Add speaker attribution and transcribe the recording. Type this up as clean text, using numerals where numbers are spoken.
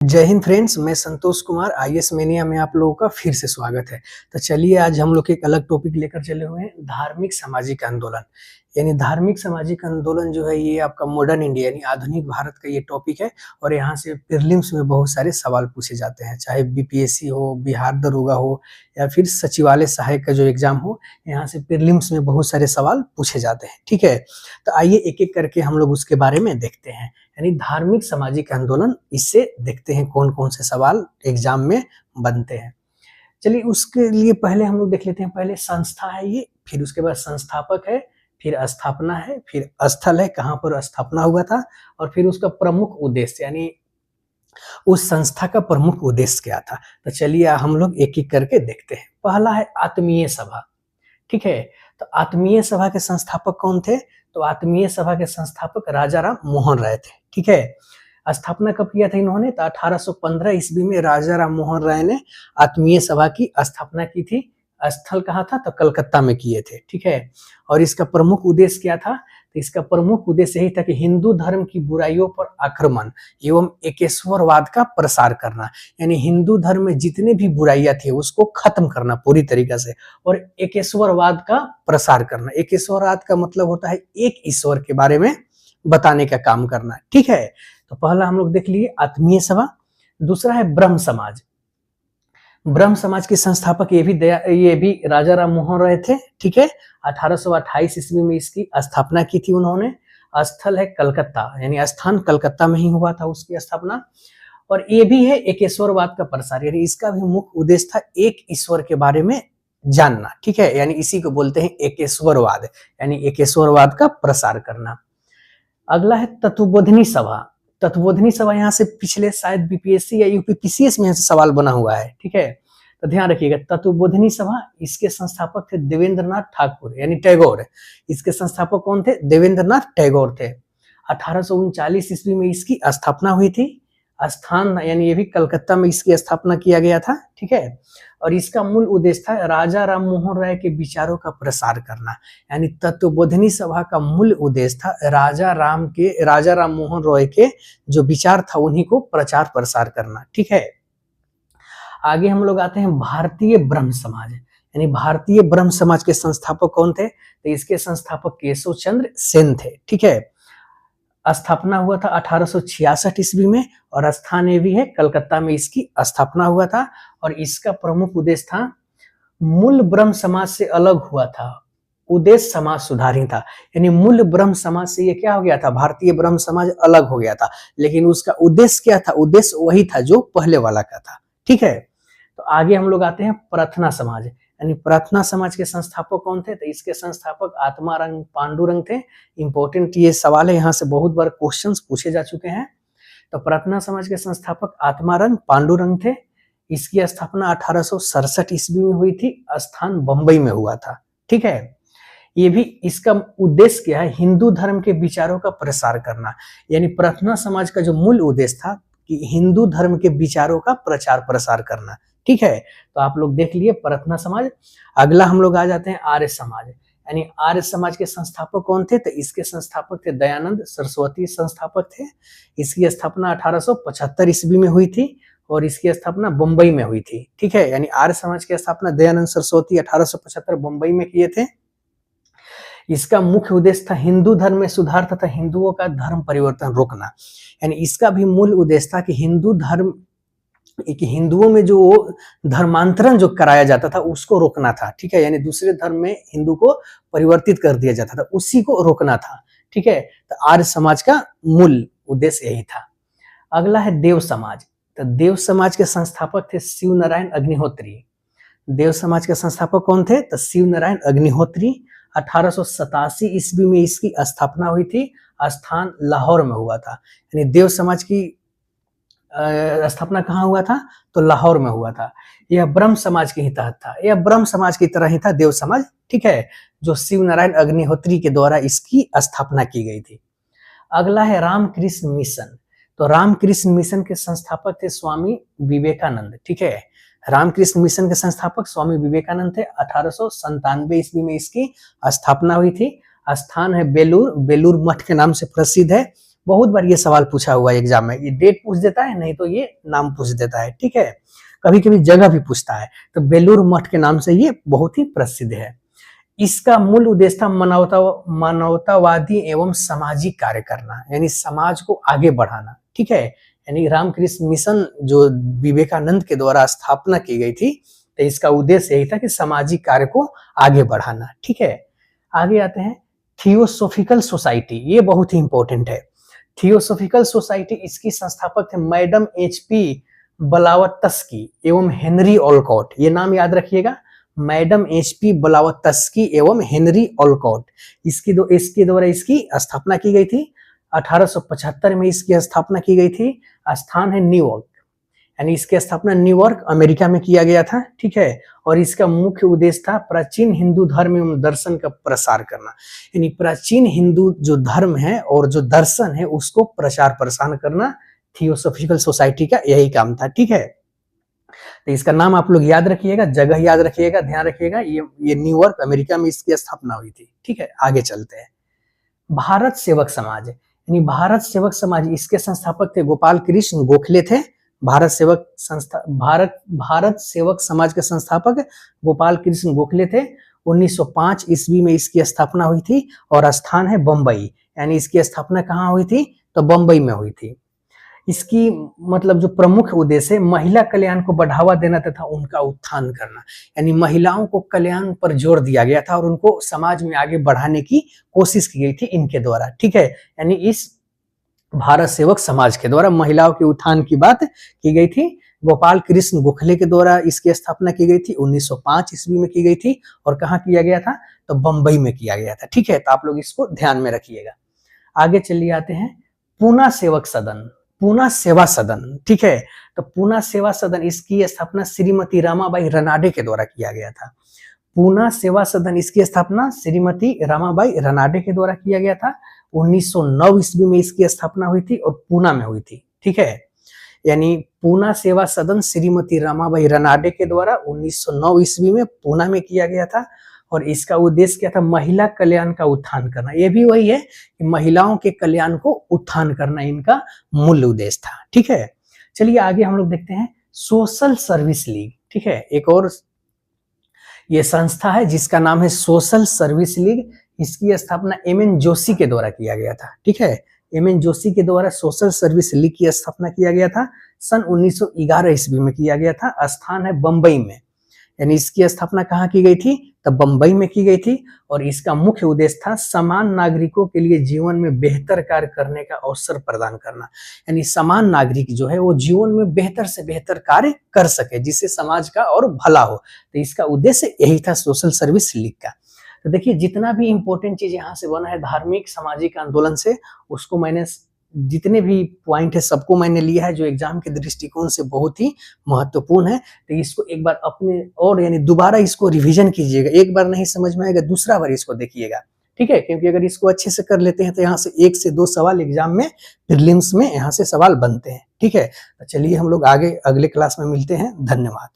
Speaker 1: जय हिंद फ्रेंड्स, मैं Santosh Kumar IAS mania में आप लोगों का फिर से स्वागत है। तो चलिए आज हम लोग एक अलग टॉपिक लेकर चले हुए हैं, धार्मिक सामाजिक आंदोलन। यानी धार्मिक सामाजिक आंदोलन जो है ये आपका मॉडर्न इंडिया यानी आधुनिक भारत का ये टॉपिक है और यहाँ से प्रीलिम्स में बहुत सारे सवाल पूछे जाते हैं, चाहे बीपीएससी हो, बिहार दरोगा हो या फिर सचिवालय सहायक का जो एग्जाम हो, यहाँ से प्रीलिम्स में बहुत सारे सवाल पूछे जाते हैं। ठीक है, तो आइए एक एक करके हम लोग उसके बारे में देखते हैं। यानी धार्मिक सामाजिक आंदोलन, इससे देखते हैं कौन कौन से सवाल एग्जाम में बनते हैं। चलिए उसके लिए पहले हम लोग देख लेते हैं। पहले संस्था है ये, फिर उसके बाद संस्थापक है, फिर स्थापना है, फिर स्थल है कहाँ पर स्थापना हुआ था, और फिर उसका प्रमुख उद्देश्य यानी उस संस्था का प्रमुख उद्देश्य क्या था। तो चलिए हम लोग एक एक करके देखते हैं। पहला है आत्मीय सभा। ठीक है, तो आत्मीय सभा के संस्थापक कौन थे? तो आत्मीय सभा के संस्थापक राजा राम मोहन राय थे। ठीक है, स्थापना कब किया था इन्होंने? तो 1815 ईस्वी में राजा राम मोहन राय ने आत्मीय सभा की स्थापना की थी। स्थल कहाँ था? तो कलकत्ता में किए थे। ठीक है, और इसका प्रमुख उद्देश्य क्या था? तो इसका प्रमुख उद्देश्य यही था कि हिंदू धर्म की बुराइयों पर आक्रमण एवं एकेश्वरवाद का प्रसार करना। यानी हिंदू धर्म में जितने भी बुराइयां थी उसको खत्म करना पूरी तरीके से, और एकेश्वरवाद का प्रसार करना। एकेश्वरवाद का मतलब होता है एक ईश्वर के बारे में बताने का काम करना। ठीक है, तो पहला हम लोग देख लिए आत्मीय सभा। दूसरा है ब्रह्म समाज। ब्रह्म समाज के संस्थापक ये भी राजा राम मोहन राय थे। ठीक है, 1828 ईस्वी में इसकी स्थापना की थी उन्होंने। स्थल है कलकत्ता, यानी स्थान कलकत्ता में ही हुआ था उसकी स्थापना। और ये भी है एकेश्वरवाद का प्रसार, यानी इसका भी मुख्य उद्देश्य था एक ईश्वर के बारे में जानना। ठीक है, यानी इसी को बोलते हैं एकेश्वरवाद, यानी एकेश्वरवाद का प्रसार करना। अगला है तत्वबोधिनी सभा। तत्वबोधिनी सभा यहाँ से पिछले शायद बीपीएससी या यूपीपीसीएस में सवाल बना हुआ है। ठीक है, तो ध्यान रखिएगा। तत्वबोधिनी सभा, इसके संस्थापक थे देवेंद्रनाथ ठाकुर यानी टैगोर। इसके संस्थापक कौन थे? देवेंद्रनाथ टैगोर थे। 1839 ईस्वी में इसकी स्थापना हुई थी। स्थान यानी ये भी कलकत्ता में इसकी स्थापना किया गया था। ठीक है, और इसका मूल उद्देश्य था राजा राम मोहन राय के विचारों का प्रसार करना। यानी तत्वबोधिनी सभा का मूल उद्देश्य था राजा राम मोहन राय के जो विचार था उन्हीं को प्रचार प्रसार करना। ठीक है, आगे हम लोग आते हैं भारतीय ब्रह्म समाज। यानी भारतीय ब्रह्म समाज के संस्थापक कौन थे? तो इसके संस्थापक केशव चंद्र सेन थे। ठीक है, स्थापना हुआ था 1866 ईस्वी में, और स्थान ये भी है कलकत्ता में इसकी स्थापना हुआ था। और इसका प्रमुख उद्देश्य था, मूल ब्रह्म समाज से अलग हुआ था, उद्देश्य समाज सुधारी था। यानी मूल ब्रह्म समाज से ये क्या हो गया था? भारतीय ब्रह्म समाज अलग हो गया था, लेकिन उसका उद्देश्य क्या था? उद्देश्य वही था जो पहले वाला का था। ठीक है, तो आगे हम लोग आते हैं प्रार्थना समाज। यानी प्रार्थना समाज के संस्थापक कौन थे? तो इसके संस्थापक आत्मारंग पांडुरंग थे। इंपॉर्टेंट ये सवाल है, यहाँ से बहुत बार क्वेश्चंस पूछे जा चुके हैं। तो प्रार्थना समाज के संस्थापक आत्मारंग पांडुरंग थे। इसकी स्थापना 1867 ईस्वी में हुई थी। स्थान बंबई में हुआ था। ठीक है, ये भी इसका उद्देश्य क्या है? हिंदू धर्म के विचारों का प्रसार करना। यानी प्रार्थना समाज का जो मूल उद्देश्य था कि हिंदू धर्म के विचारों का प्रचार प्रसार करना। ठीक है, तो आप लोग देख लिए प्रार्थना समाज। अगला हम लोग आ जाते हैं आर्य समाज। यानी आर्य समाज के संस्थापक कौन थे? तो इसके संस्थापक थे दयानंद सरस्वती संस्थापक थे। इसकी स्थापना 1875 ईस्वी में हुई थी, और इसकी स्थापना बंबई में हुई थी। ठीक है, यानी आर्य समाज की स्थापना दयानंद सरस्वती 1875 बंबई में किए थे। इसका मुख्य उद्देश्य था हिंदू धर्म में सुधार तथा हिंदुओं का धर्म परिवर्तन रोकना। यानी इसका भी मूल उद्देश्य था कि हिंदुओं में जो धर्मांतरण जो कराया जाता था उसको रोकना था। ठीक है, यानी दूसरे धर्म में हिंदू को परिवर्तित कर दिया जाता था, उसी को रोकना था। ठीक है, तो आर्य समाज का मूल उद्देश्य यही था। अगला है देव समाज। तो देव समाज के संस्थापक थे शिव नारायण अग्निहोत्री। देव समाज के संस्थापक कौन थे? तो शिव नारायण अग्निहोत्री। 1887 ईस्वी में इसकी स्थापना हुई थी। स्थान लाहौर में हुआ था। यानी देव समाज की स्थापना कहाँ हुआ था? तो लाहौर में हुआ था। यह ब्रह्म समाज के ही तहत था, यह ब्रह्म समाज की तरह ही था देव समाज। ठीक है, जो शिव नारायण अग्निहोत्री के द्वारा इसकी स्थापना की गई थी। अगला है रामकृष्ण मिशन। तो रामकृष्ण मिशन के संस्थापक थे स्वामी विवेकानंद। ठीक है, रामकृष्ण मिशन के संस्थापक स्वामी विवेकानंद थे। 1897 ईस्वी में इसकी स्थापना हुई थी। स्थान है बेलूर मठ के नाम से प्रसिद्ध है। बहुत बार ये सवाल पूछा हुआ है एग्जाम में, ये डेट पूछ देता है, नहीं तो ये नाम पूछ देता है, ठीक है। कभी कभी जगह भी पूछता है। तो बेलूर मठ के नाम से ये बहुत ही प्रसिद्ध है। इसका मूल उद्देश्य था मानवतावादी एवं सामाजिक कार्य करना, यानी समाज को आगे बढ़ाना, ठीक है। यानी रामकृष्ण मिशन जो विवेकानंद के द्वारा स्थापना की गई थी, तो इसका उद्देश्य यही था कि सामाजिक कार्य को आगे बढ़ाना, ठीक है। आगे आते हैं थियोसोफिकल सोसाइटी, ये बहुत ही इंपॉर्टेंट है। थियोसोफिकल सोसाइटी, इसकी संस्थापक थे मैडम HP ब्लावत्स्की एवं हेनरी ओलकॉट। ये नाम याद रखिएगा, मैडम HP ब्लावत्स्की एवं हेनरी ओलकॉट। इसके द्वारा इसकी स्थापना की गई थी। 1875 में इसकी स्थापना की गई थी। स्थान है न्यूयॉर्क, यानी इसकी स्थापना न्यूयॉर्क अमेरिका में किया गया था, ठीक है। और इसका मुख्य उद्देश्य था प्राचीन हिंदू धर्म एवं दर्शन का प्रसार करना, यानी प्राचीन हिंदू जो धर्म है और जो दर्शन है उसको प्रचार प्रसार करना थियोसोफिकल सोसाइटी का यही काम था, ठीक है। तो इसका नाम आप लोग याद रखिएगा, जगह याद रखिएगा, ध्यान रखिएगा, ये न्यूयॉर्क अमेरिका में इसकी स्थापना हुई थी, ठीक है। आगे चलते हैं। भारत सेवक समाज, यानी भारत सेवक समाज, इसके संस्थापक थे गोपाल कृष्ण गोखले थे। भारत सेवक समाज के संस्थापक गोपाल कृष्ण गोखले थे। 1905 ईस्वी में इसकी स्थापना हुई थी और स्थान है बम्बई, यानी इसकी स्थापना कहाँ हुई थी, तो बम्बई में हुई थी। इसकी मतलब जो प्रमुख उद्देश्य है महिला कल्याण को बढ़ावा देना तथा उनका उत्थान करना, यानी महिलाओं को कल्याण पर जोर दिया गया था और उनको समाज में आगे बढ़ाने की कोशिश की गई थी इनके द्वारा, ठीक है। यानी इस भारत सेवक समाज के द्वारा महिलाओं के उत्थान की बात की गई थी। गोपाल कृष्ण गोखले के द्वारा इसकी स्थापना की गई थी, 1905 ईस्वी में की गई थी। और कहाँ किया गया था, तो बंबई में किया गया था, ठीक है। तो आप लोग इसको ध्यान में रखिएगा। आगे चलिए आते हैं पूना सेवक सदन, पूना सेवा सदन, ठीक है। तो पूना सेवा सदन, इसकी स्थापना श्रीमती रमाबाई रनाडे के द्वारा किया गया था। पूना सेवा सदन, इसकी स्थापना श्रीमती रमाबाई रनाडे के द्वारा किया गया था। 1909 ईस्वी में इसकी स्थापना हुई थी और पूना में हुई थी, ठीक है। यानी पूना सेवा सदन श्रीमती रमाबाई रनाडे के द्वारा 1909 ईस्वी में पूना में किया गया था। और इसका उद्देश्य क्या था, महिला कल्याण का उत्थान करना। ये भी वही है कि महिलाओं के कल्याण को उत्थान करना इनका मूल उद्देश्य था, ठीक है। चलिए आगे हम लोग देखते हैं सोशल सर्विस लीग, ठीक है। एक और ये संस्था है जिसका नाम है सोशल सर्विस लीग। इसकी स्थापना MN जोशी के द्वारा किया गया था, ठीक है। MN जोशी के द्वारा सोशल सर्विस लीग की स्थापना किया गया था। सन 1911 ईस्वी में किया गया था। स्थान है बंबई में, यानी इसकी स्थापना कहाँ की गई थी, तब बंबई में की गई थी। और इसका मुख्य उद्देश्य था समान नागरिकों के लिए जीवन में बेहतर कार्य करने का अवसर प्रदान करना, यानी समान नागरिक जो है वो जीवन में बेहतर से बेहतर कार्य कर सके जिससे समाज का और भला हो। तो इसका उद्देश्य यही था सोशल सर्विस लीग का। तो देखिए जितना भी इंपॉर्टेंट चीज यहाँ से बना है धार्मिक सामाजिक आंदोलन से, उसको मैंने जितने भी पॉइंट है सबको मैंने लिया है जो एग्जाम के दृष्टिकोण से बहुत ही महत्वपूर्ण है। तो इसको एक बार अपने और यानी दोबारा इसको रिवीजन कीजिएगा। एक बार नहीं समझ में आएगा, दूसरा बार इसको देखिएगा, ठीक है। क्योंकि अगर इसको अच्छे से कर लेते हैं तो यहाँ से 1 से 2 सवाल एग्जाम में प्रीलिम्स में यहाँ से सवाल बनते हैं, ठीक है। तो चलिए हम लोग आगे अगले क्लास में मिलते हैं। धन्यवाद।